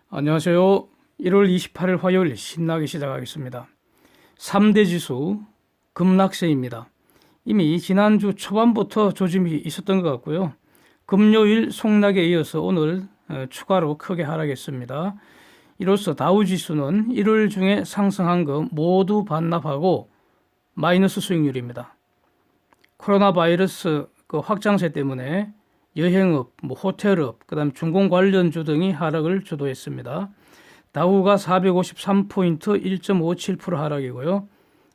안녕하세요. 1월 28일 화요일 신나게 시작하겠습니다. 3대 지수 급락세입니다. 이미 지난주 초반부터 조짐이 있었던 것 같고요. 금요일 속락에 이어서 오늘 추가로 크게 하락했습니다. 이로써 다우지수는 1월 중에 상승한 거 모두 반납하고 마이너스 수익률입니다. 코로나 바이러스 확장세 때문에 여행업, 호텔업, 그다음 중공 관련주 등이 하락을 주도했습니다. 다우가 453포인트 1.57% 하락이고요.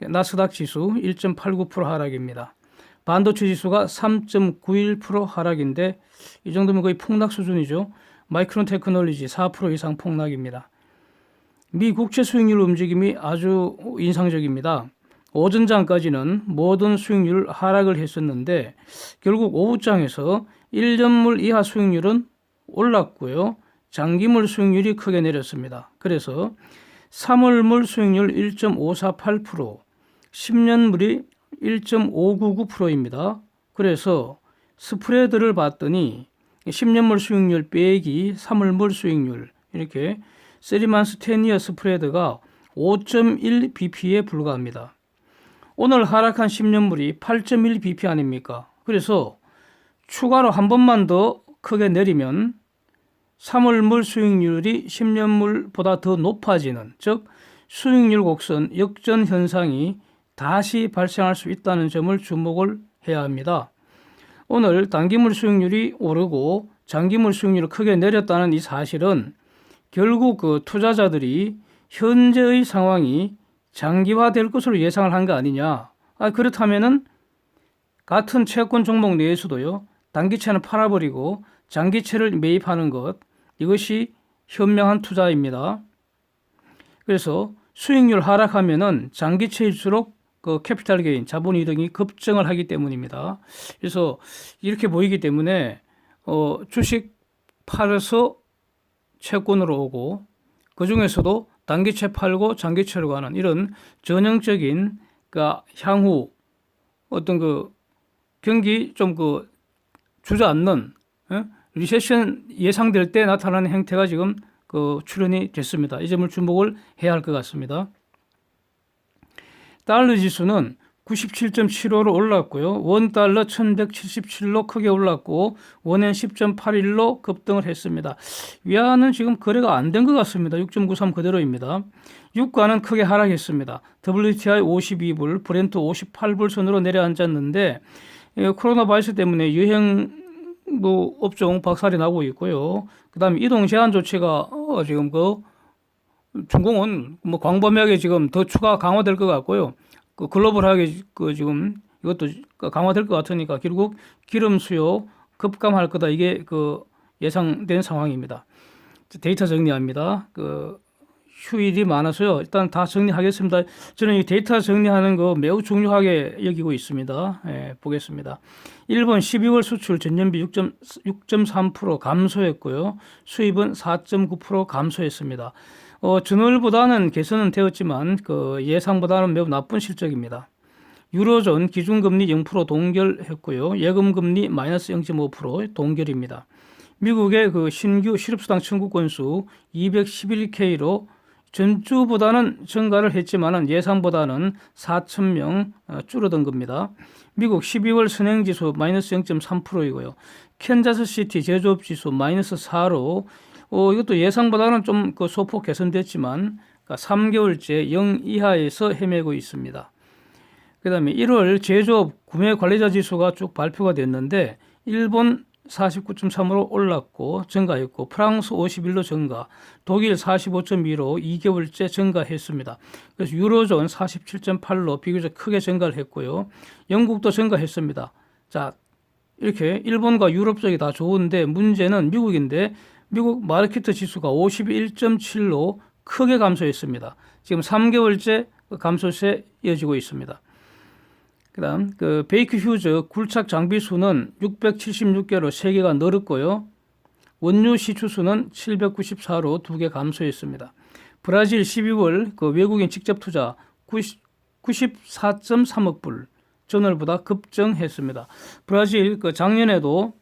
나스닥 지수 1.89% 하락입니다. 반도체 지수가 3.91% 하락인데 이 정도면 거의 폭락 수준이죠. 마이크론 테크놀로지 4% 이상 폭락입니다. 미 국채 수익률 움직임이 아주 인상적입니다. 오전장까지는 모든 수익률 하락을 했었는데 결국 오후장에서 1년물 이하 수익률은 올랐고요. 장기물 수익률이 크게 내렸습니다. 그래서 3월물 수익률 1.548%, 10년물이 1.599%입니다. 그래서 스프레드를 봤더니 10년물 수익률 빼기 3월물 수익률 이렇게 3만스 10이어 스프레드가 5.1bp에 불과합니다. 오늘 하락한 10년물이 8.1bp 아닙니까? 그래서 추가로 한 번만 더 크게 내리면 3월물 수익률이 10년물보다 더 높아지는, 즉 수익률 곡선 역전 현상이 다시 발생할 수 있다는 점을 주목을 해야 합니다. 오늘 단기물 수익률이 오르고 장기물 수익률이 크게 내렸다는 이 사실은 결국 투자자들이 현재의 상황이 장기화될 것으로 예상을 한 거 아니냐. 그렇다면은 같은 채권 종목 내에서도요. 단기채는 팔아버리고 장기채를 매입하는 것, 이것이 현명한 투자입니다. 그래서 수익률 하락하면은 장기채일수록 캐피탈 게인, 자본이득이 급증을 하기 때문입니다. 그래서 이렇게 보이기 때문에 주식 팔아서 채권으로 오고 그 중에서도 단기채 팔고 장기채로 가는 이런 전형적인 향후 어떤 경기 좀 주저앉는 리세션 예상될 때 나타나는 행태가 지금 출현이 됐습니다. 이 점을 주목을 해야 할 것 같습니다. 달러 지수는 97.75로 올랐고요. 원달러 1177로 크게 올랐고 원엔 10.81로 급등을 했습니다. 위안은 지금 거래가 안 된 것 같습니다. 6.93 그대로입니다. 유가는 크게 하락했습니다. WTI 52불, 브렌트 58불 선으로 내려앉았는데 코로나 바이러스 때문에 여행 업종 박살이 나고 있고요. 그다음에 이동 제한 조치가 지금 중공은 광범위하게 지금 더 추가 강화될 것 같고요. 글로벌하게 지금 이것도 강화될 것 같으니까 결국 기름 수요 급감할 거다. 이게 예상된 상황입니다. 데이터 정리합니다. 휴일이 많아서요. 일단 다 정리하겠습니다. 저는 이 데이터 정리하는 거 매우 중요하게 여기고 있습니다. 보겠습니다. 일본 12월 수출 전년비 6.3% 감소했고요. 수입은 4.9% 감소했습니다. 전월보다는 개선은 되었지만 예상보다는 매우 나쁜 실적입니다. 유로존 기준금리 0% 동결했고요. 예금금리 마이너스 0.5% 동결입니다. 미국의 신규 실업수당 청구 건수 211K로 전주보다는 증가를 했지만 예상보다는 4,000명 줄어든 겁니다. 미국 12월 선행지수 마이너스 0.3%이고요. 캔자스시티 제조업지수 마이너스 4로 이것도 예상보다는 좀 소폭 개선됐지만 3개월째 0 이하에서 헤매고 있습니다. 그 다음에 1월 제조업 구매 관리자 지수가 쭉 발표가 됐는데 일본 49.3으로 올랐고 증가했고 프랑스 51로 증가, 독일 45.2로 2개월째 증가했습니다. 그래서 유로존 47.8로 비교적 크게 증가를 했고요. 영국도 증가했습니다. 자, 이렇게 일본과 유럽 쪽이 다 좋은데 문제는 미국인데 미국 마르케트 지수가 51.7로 크게 감소했습니다. 지금 3개월째 감소세 이어지고 있습니다. 그다음 베이크 휴즈 굴착 장비 수는 676개로 3개가 늘었고요. 원유 시추 수는 794로 2개 감소했습니다. 브라질 12월 외국인 직접 투자 94.3억 불 전월보다 급증했습니다. 브라질 작년에도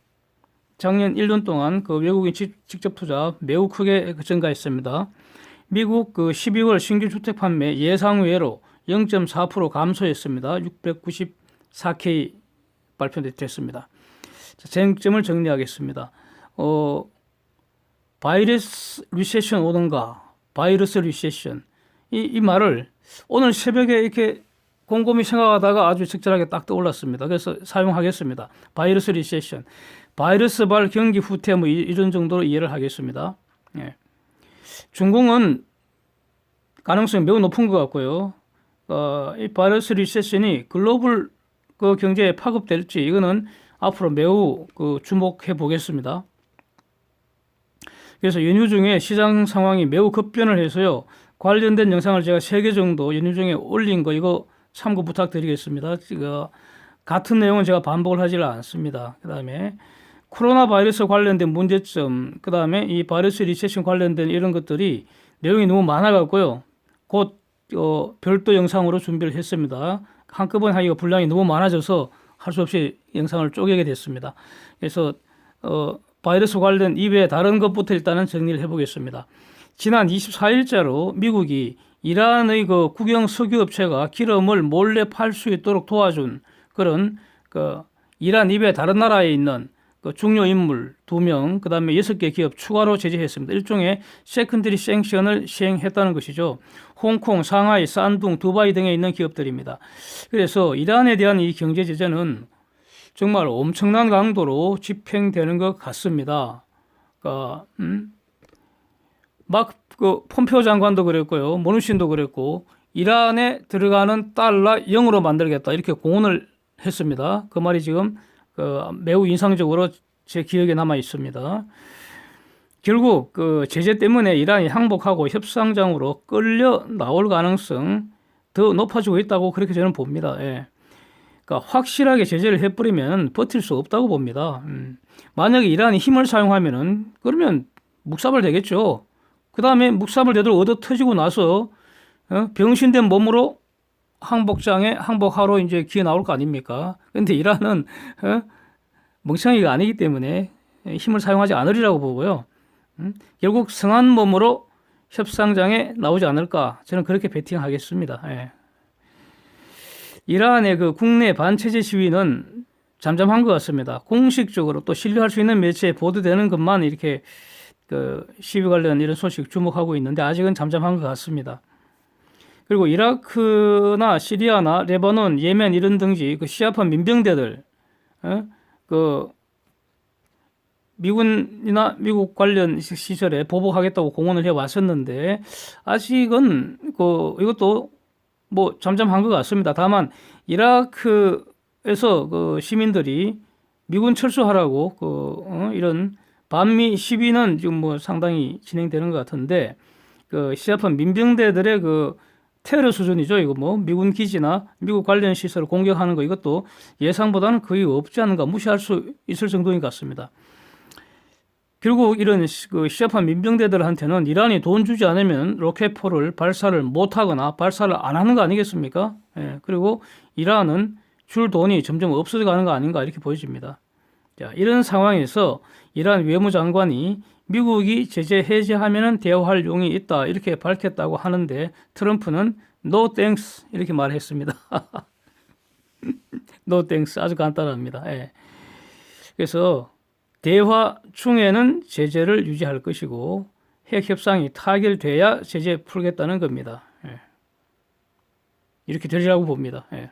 작년 1년 동안 그 외국인 직접 투자 매우 크게 증가했습니다. 미국 그 12월 신규 주택 판매 예상외로 0.4% 감소했습니다. 694K 발표됐습니다. 쟁점을 정리하겠습니다. 바이러스 리세션 오는가? 바이러스 리세션. 이 말을 오늘 새벽에 이렇게 곰곰이 생각하다가 아주 적절하게 딱 떠올랐습니다. 그래서 사용하겠습니다. 바이러스 리세션. 바이러스발 경기 후퇴 뭐 이런 정도로 이해를 하겠습니다. 예. 중공은 가능성이 매우 높은 것 같고요. 이 바이러스 리세션이 글로벌 그 경제에 파급될지 이거는 앞으로 매우 그 주목해 보겠습니다. 그래서 연휴 중에 시장 상황이 매우 급변을 해서요. 관련된 영상을 제가 3개 정도 연휴 중에 올린 거 이거 참고 부탁드리겠습니다. 같은 내용은 제가 반복을 하지를 않습니다. 그 다음에 코로나 바이러스 관련된 문제점, 그 다음에 이 바이러스 리세션 관련된 이런 것들이 내용이 너무 많아갖고요. 곧 별도 영상으로 준비를 했습니다. 한꺼번에 하기가 분량이 너무 많아져서 할 수 없이 영상을 쪼개게 됐습니다. 그래서 바이러스 관련 이외에 다른 것부터 일단은 정리를 해보겠습니다. 지난 24일자로 미국이 이란의 그 국영 석유업체가 기름을 몰래 팔 수 있도록 도와준 그런 그 이란 이외 다른 나라에 있는 그 중요 인물 2명, 그 다음에 6개 기업 추가로 제재했습니다. 일종의 세컨드리 생션을 시행했다는 것이죠. 홍콩, 상하이, 산둥, 두바이 등에 있는 기업들입니다. 그래서 이란에 대한 이 경제 제재는 정말 엄청난 강도로 집행되는 것 같습니다. 그 폼페오 장관도 그랬고요, 모누신도 그랬고, 이란에 들어가는 달러 0으로 만들겠다 이렇게 공언을 했습니다. 그 말이 지금 매우 인상적으로 제 기억에 남아 있습니다. 결국 그 제재 때문에 이란이 항복하고 협상장으로 끌려 나올 가능성 더 높아지고 있다고 그렇게 저는 봅니다. 예. 그러니까 확실하게 제재를 해버리면 버틸 수 없다고 봅니다. 만약에 이란이 힘을 사용하면은 그러면 묵사발 되겠죠. 그 다음에 묵사발 제대로 얻어 터지고 나서 병신된 몸으로 항복장에 항복하러 이제 기어 나올 거 아닙니까? 근데 이란은 멍청이가 아니기 때문에 힘을 사용하지 않으리라고 보고요. 결국 성한 몸으로 협상장에 나오지 않을까 저는 그렇게 베팅하겠습니다. 예. 이란의 그 국내 반체제 시위는 잠잠한 것 같습니다. 공식적으로 또 신뢰할 수 있는 매체에 보도되는 것만 이렇게 그 시위 관련 이런 소식 주목하고 있는데 아직은 잠잠한 것 같습니다. 그리고 이라크나 시리아나 레바논, 예멘 이런 등지 그 시아파 민병대들, 그 미군이나 미국 관련 시설에 보복하겠다고 공언을 해 왔었는데 아직은 이것도 뭐 잠잠한 것 같습니다. 다만 이라크에서 그 시민들이 미군 철수하라고 이런 반미 시위는 지금 뭐 상당히 진행되는 것 같은데 그 시아파 민병대들의 그 테러 수준이죠. 이거 뭐 미군 기지나 미국 관련 시설을 공격하는 거 이것도 예상보다는 거의 없지 않은가 무시할 수 있을 정도인 것 같습니다. 결국 이런 그 시아파 민병대들한테는 이란이 돈 주지 않으면 로켓포를 발사를 못하거나 발사를 안 하는 거 아니겠습니까? 예, 그리고 이란은 줄 돈이 점점 없어져가는 거 아닌가 이렇게 보여집니다. 자, 이런 상황에서 이란 외무장관이 미국이 제재 해제하면 대화할 용이 있다 이렇게 밝혔다고 하는데 트럼프는 No thanks 이렇게 말했습니다. No thanks 아주 간단합니다. 예. 그래서 대화 중에는 제재를 유지할 것이고 핵 협상이 타결돼야 제재 풀겠다는 겁니다. 예. 이렇게 되리라고 봅니다. 예.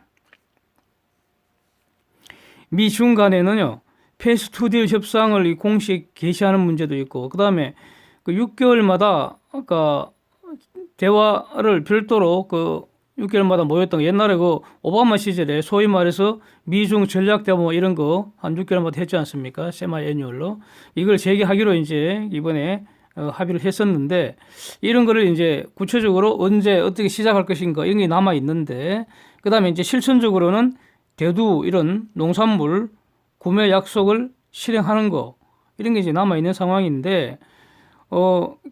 미중 간에는요. 페이스 2딜 협상을 공식 개시하는 문제도 있고 그 다음에 그 6개월마다 아까 대화를 별도로 그 6개월마다 모였던 거 옛날에 그 오바마 시절에 소위 말해서 미중 전략 대화 뭐 이런 거 한 6개월마다 했지 않습니까? 세마이 애뉴얼로 이걸 재개하기로 이제 이번에 합의를 했었는데 이런 거를 이제 구체적으로 언제 어떻게 시작할 것인가 이런 게 남아 있는데 그 다음에 이제 실천적으로는 대두 이런 농산물 구매 약속을 실행하는 거 이런 게 이제 남아 있는 상황인데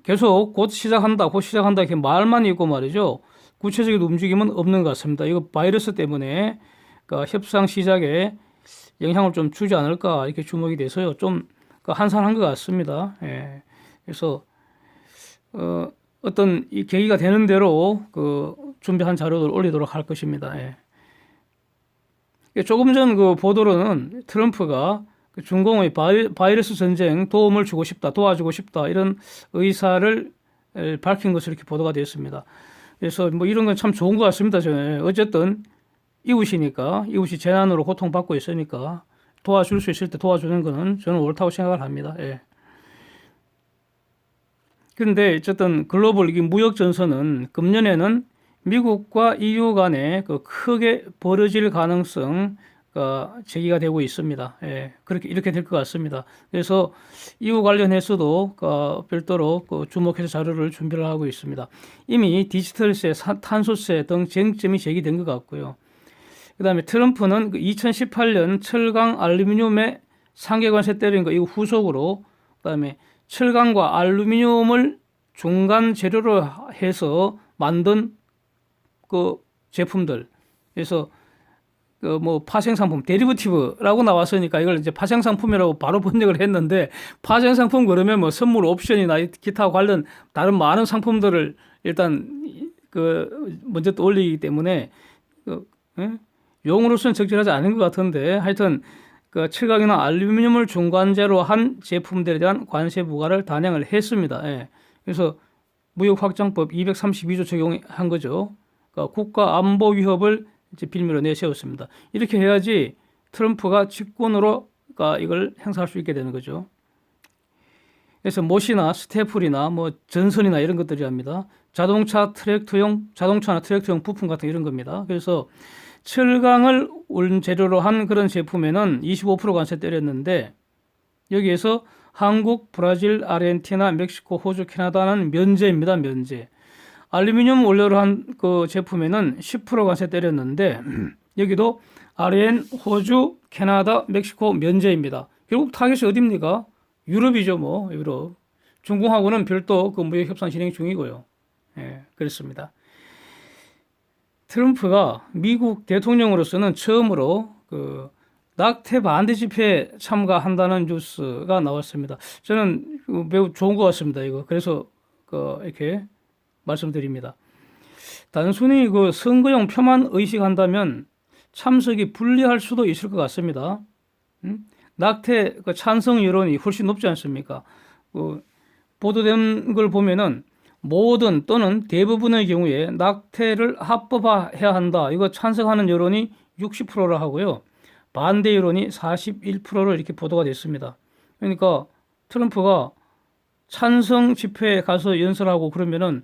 계속 곧 시작한다 이렇게 말만 있고 말이죠. 구체적인 움직임은 없는 것 같습니다. 이거 바이러스 때문에 그러니까 협상 시작에 영향을 좀 주지 않을까 이렇게 주목이 돼서요. 좀 한산한 것 같습니다. 예. 그래서 어떤 이 계기가 되는 대로 그 준비한 자료를 올리도록 할 것입니다. 예. 조금 전 그 보도로는 트럼프가 그 중공의 바이러스 전쟁 도움을 주고 싶다, 도와주고 싶다 이런 의사를 밝힌 것으로 이렇게 보도가 되었습니다. 그래서 뭐 이런 건 참 좋은 것 같습니다. 저는 어쨌든 이웃이 재난으로 고통받고 있으니까 도와줄 수 있을 때 도와주는 것은 저는 옳다고 생각을 합니다. 예. 그런데 어쨌든 글로벌 무역 전선은 금년에는 미국과 EU 간에 그 크게 벌어질 가능성가 제기가 되고 있습니다. 예, 이렇게 될 것 같습니다. 그래서 EU 관련해서도 별도로 주목해서 자료를 준비를 하고 있습니다. 이미 디지털세, 탄소세 등 쟁점이 제기된 것 같고요. 그다음에 트럼프는 2018년 철강 알루미늄에 상계관세 때린 거 이거 후속으로 그다음에 철강과 알루미늄을 중간 재료로 해서 만든 그 제품들, 그래서 그 뭐 파생 상품, 데리버티브라고 나왔으니까 이걸 이제 파생 상품이라고 바로 번역을 했는데, 파생 상품 그러면 뭐 선물 옵션이나 기타 관련 다른 많은 상품들을 일단 그 먼저 떠올리기 때문에 용어로서는 적절하지 않은 것 같은데, 하여튼 그 철강이나 알루미늄을 중간재로 한 제품들에 대한 관세 부과를 단행을 했습니다. 예. 그래서 무역확장법 232조 적용한 거죠. 그러니까 국가 안보 위협을 이제 빌미로 내세웠습니다. 이렇게 해야지 트럼프가 직권으로 이걸 행사할 수 있게 되는 거죠. 그래서 못이나 스테플이나 뭐 전선이나 이런 것들이랍니다. 자동차나 트랙터용 부품 같은 이런 겁니다. 그래서 철강을 원재료로 한 그런 제품에는 25% 관세 때렸는데, 여기에서 한국, 브라질, 아르헨티나, 멕시코, 호주, 캐나다는 면제입니다. 면제. 알루미늄 원료로 한 그 제품에는 10% 관세 때렸는데, 여기도 아르헨, 호주, 캐나다, 멕시코 면제입니다. 결국 타겟이 어디입니까? 유럽이죠, 뭐 유럽. 중국하고는 별도 그 무역 협상 진행 중이고요. 예, 그렇습니다. 트럼프가 미국 대통령으로서는 처음으로 그 낙태 반대 집회에 참가한다는 뉴스가 나왔습니다. 저는 매우 좋은 것 같습니다. 이거 그래서 이렇게 말씀드립니다. 단순히 그 선거용 표만 의식한다면 참석이 불리할 수도 있을 것 같습니다. 낙태 그 찬성 여론이 훨씬 높지 않습니까? 보도된 걸 보면은 모든 또는 대부분의 경우에 낙태를 합법화해야 한다, 이거 찬성하는 여론이 60%라 하고요, 반대 여론이 41%로 이렇게 보도가 됐습니다. 그러니까 트럼프가 찬성 집회에 가서 연설하고 그러면은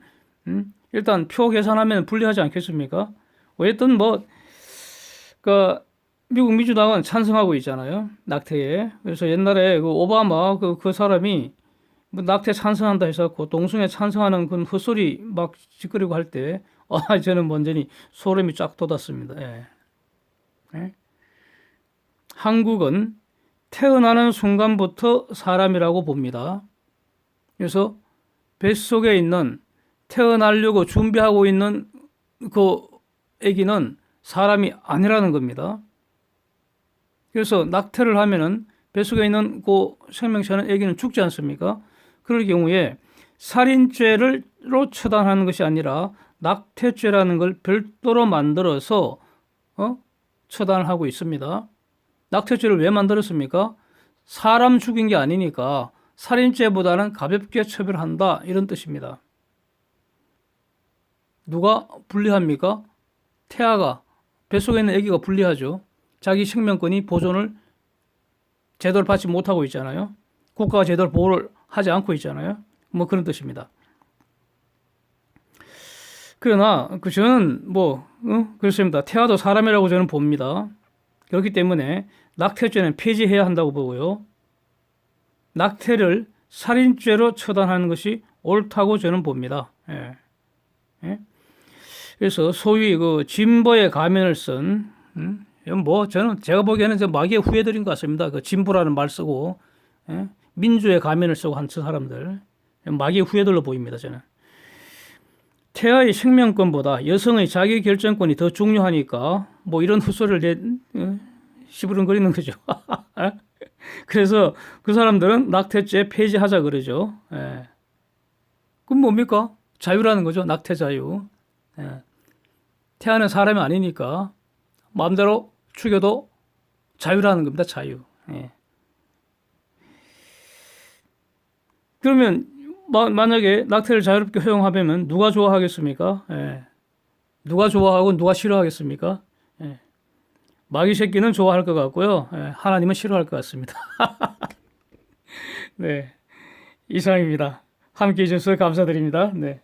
일단 표 계산하면 불리하지 않겠습니까? 어쨌든 미국 민주당은 찬성하고 있잖아요, 낙태에. 그래서 옛날에 그 오바마 그 사람이 뭐 낙태 찬성한다 해서 동성애 찬성하는 그 헛소리 막 짓거리고 할 때, 저는 완전히 소름이 쫙 돋았습니다. 예. 예? 한국은 태어나는 순간부터 사람이라고 봅니다. 그래서 뱃속에 있는 태어나려고 준비하고 있는 그 아기는 사람이 아니라는 겁니다. 그래서 낙태를 하면은 뱃속에 있는 그 생명체는 아기는 죽지 않습니까? 그럴 경우에 살인죄로 처단하는 것이 아니라 낙태죄라는 걸 별도로 만들어서 처단을 하고 있습니다. 낙태죄를 왜 만들었습니까? 사람 죽인 게 아니니까 살인죄보다는 가볍게 처벌한다, 이런 뜻입니다. 누가 불리합니까? 태아가, 뱃속에 있는 아기가 불리하죠. 자기 생명권이 보존을 제대로 받지 못하고 있잖아요. 국가가 제대로 보호를 하지 않고 있잖아요. 뭐 그런 뜻입니다. 그러나 저는 그렇습니다. 태아도 사람이라고 저는 봅니다. 그렇기 때문에 낙태죄는 폐지해야 한다고 보고요, 낙태를 살인죄로 처단하는 것이 옳다고 저는 봅니다. 예. 예? 그래서 소위 그 진보의 가면을 쓴, 저는 제가 보기에는 마귀의 후예들인 것 같습니다. 그 진보라는 말 쓰고, 예? 민주의 가면을 쓰고 한 사람들, 마귀의 후예들로 보입니다. 저는 태아의 생명권보다 여성의 자기 결정권이 더 중요하니까 이런 헛소리를 시부름거리는 거죠. 그래서 그 사람들은 낙태죄 폐지하자 그러죠. 예. 그럼 뭡니까? 자유라는 거죠. 낙태 자유. 예. 태아는 사람이 아니니까 마음대로 죽여도 자유라는 겁니다. 자유. 예. 그러면 만약에 낙태를 자유롭게 허용하면 누가 좋아하겠습니까? 예. 누가 좋아하고 누가 싫어하겠습니까? 예. 마귀 새끼는 좋아할 것 같고요. 예. 하나님은 싫어할 것 같습니다. 네. 이상입니다. 함께 해주셔서 감사드립니다. 네.